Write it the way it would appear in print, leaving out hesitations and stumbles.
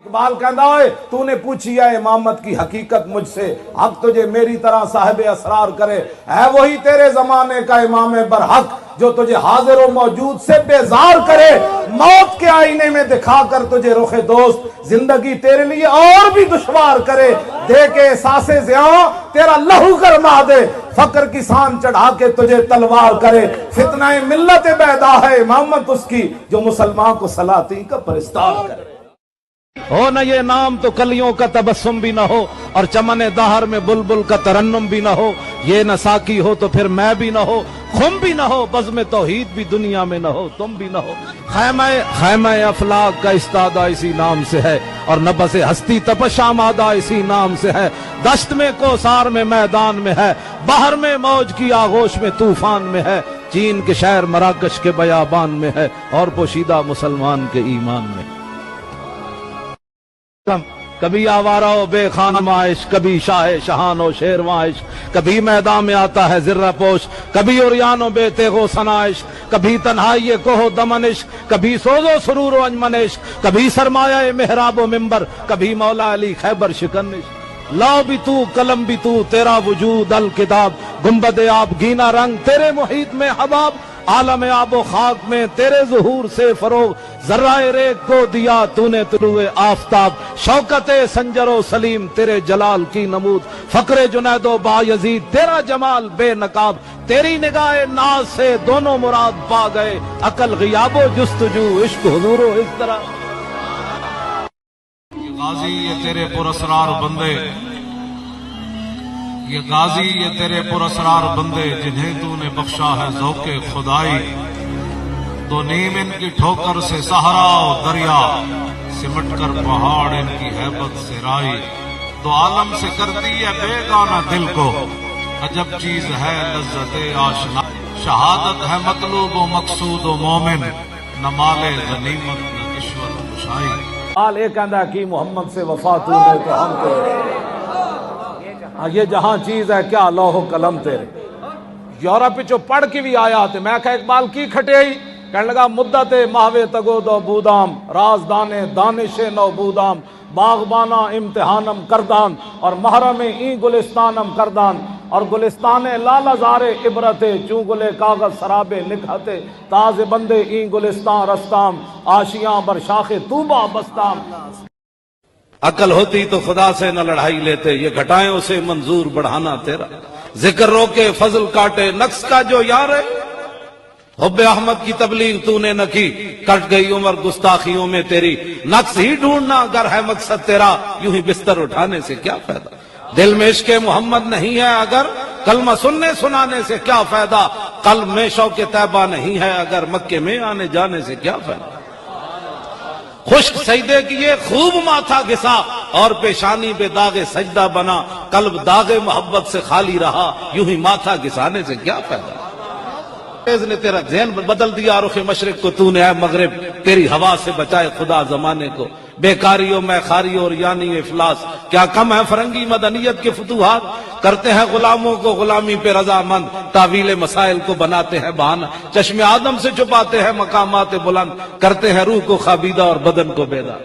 اقبال کہندا ہوئے تو نے پوچھی ہے امامت کی حقیقت مجھ سے، حق تجھے میری طرح صاحب اسرار کرے، ہے وہی تیرے زمانے کا امام برحق جو تجھے حاضر و موجود سے بیزار کرے، موت کے آئینے میں دکھا کر تجھے رخ دوست زندگی تیرے لیے اور بھی دشوار کرے، دے کے احساس زیاں تیرا لہو گرما دے، فقر کی سان چڑھا کے تجھے تلوار کرے، فتنہ ملت بیدا ہے امامت اس کی جو مسلمان کو سلاطین کا پرستار کرے۔ ہو نہ یہ نام تو کلیوں کا تبسم بھی نہ ہو، اور چمن دہر میں بلبل کا ترنم بھی نہ ہو، یہ نہ ساکی ہو تو پھر میں بھی نہ ہو، خم بھی نہ ہو، بزم توحید بھی دنیا میں نہ ہو، تم بھی نہ ہو۔ خیمہ افلاق کا استادہ اسی نام سے ہے، اور نبض ہستی تپش آمادہ اسی نام سے ہے، دشت میں کوثار میں میدان میں ہے، بحر میں موج کی آغوش میں طوفان میں ہے، چین کے شہر مراکش کے بیابان میں ہے، اور پوشیدہ مسلمان کے ایمان میں۔ کبھی آوارہ و بے خانم عشق، کبھی شاہ شہان و شیرواں عشق، کبھی میدان میں آتا ہے زرہ پوش، کبھی عریان و بے تیغ و ثنا عشق، کبھی تنہائی کوہ و دمن عشق، کبھی سوز و سرور و انجمن عشق، کبھی سرمایہ محراب و منبر، کبھی مولا علی خیبر شکن عشق۔ لاؤ بھی تو قلم بھی تو تیرا وجود الکتاب، گنبد آب گینا رنگ تیرے محیط میں حباب، عالم آب و خاک میں تیرے ظہور سے فروغ، ذرہ ریگ کو دیا تو نے طلوع آفتاب، شوکت سنجر و سلیم تیرے جلال کی نمود، فقر جنید و بایزید تیرا جمال بے نقاب، تیری نگاہ ناز سے دونوں مراد پا گئے، عقل غیاب و جستجو عشق حضور و اس طرح۔ یہ غازی یہ تیرے پراسرار بندے، یہ غازی یہ تیرے پراسرار بندے، جنہیں تو نے بخشا ہے ذوق خدائی، دو نیم ان کی ٹھوکر سے صحرا و دریا، سمٹ کر پہاڑ ان کی ہیبت سے رائی، دو عالم سے کرتی ہے بیگانہ دل کو، عجب چیز ہے لذت آشنا، شہادت ہے مطلوب و مقصود و مومن، نہ مال غنیمت نہ کشور خوشائی۔ آل ایک کہندا کہ محمد سے وفا تو نے تو ہم کو، یہ جہاں چیز ہے کیا لوح و قلم تیرے۔ یورپ چو پڑھ کے بھی آیا تھے، میں کہا اقبال کی کھٹے ہی، کہنے لگا مدت ماہوے تگو دو بودام، رازدان دانش نو بودام، باغبانہ امتحانم کردان، اور محرم این گلستانم کردان، اور گلستان لال زار عبرت چوں گلے کاغذ سرابے نکھتے، تاز بندے این گلستان رستام، آشیاں بر شاخ طوبہ بستام۔ عقل ہوتی تو خدا سے نہ لڑائی لیتے، یہ گھٹائیں اسے منظور بڑھانا تیرا، ذکر روکے فضل کاٹے نقص کا جو یار ہے، حب احمد کی تبلیغ تو نے نہ کی، کٹ گئی عمر گستاخیوں میں تیری، نقص ہی ڈھونڈنا اگر ہے مقصد تیرا، یوں ہی بستر اٹھانے سے کیا فائدہ، دل میں عشق محمد نہیں ہے اگر، کلمہ سننے سنانے سے کیا فائدہ، قلب میں شوق طیبہ نہیں ہے اگر، مکے میں آنے جانے سے کیا فائدہ، خشک سجدے کیے خوب ماتھا گھسا، اور پیشانی بے داغ سجدہ بنا، قلب داغ محبت سے خالی رہا، یوں ہی ماتھا گھسانے سے کیا فائدہ، نے تیرا ذہن بدل دیا، رخ مشرق کو تو نے اے مغرب، تیری ہوا سے بچائے خدا زمانے کو، بیکاریوں میں خاری اور یعنی افلاس، کیا کم ہے فرنگی مدنیت کے فتوحات، کرتے ہیں غلاموں کو غلامی پہ رضامند، تعویل مسائل کو بناتے ہیں بہانہ، چشم آدم سے چھپاتے ہیں مقامات بلند، کرتے ہیں روح کو خابیدہ اور بدن کو بیدار۔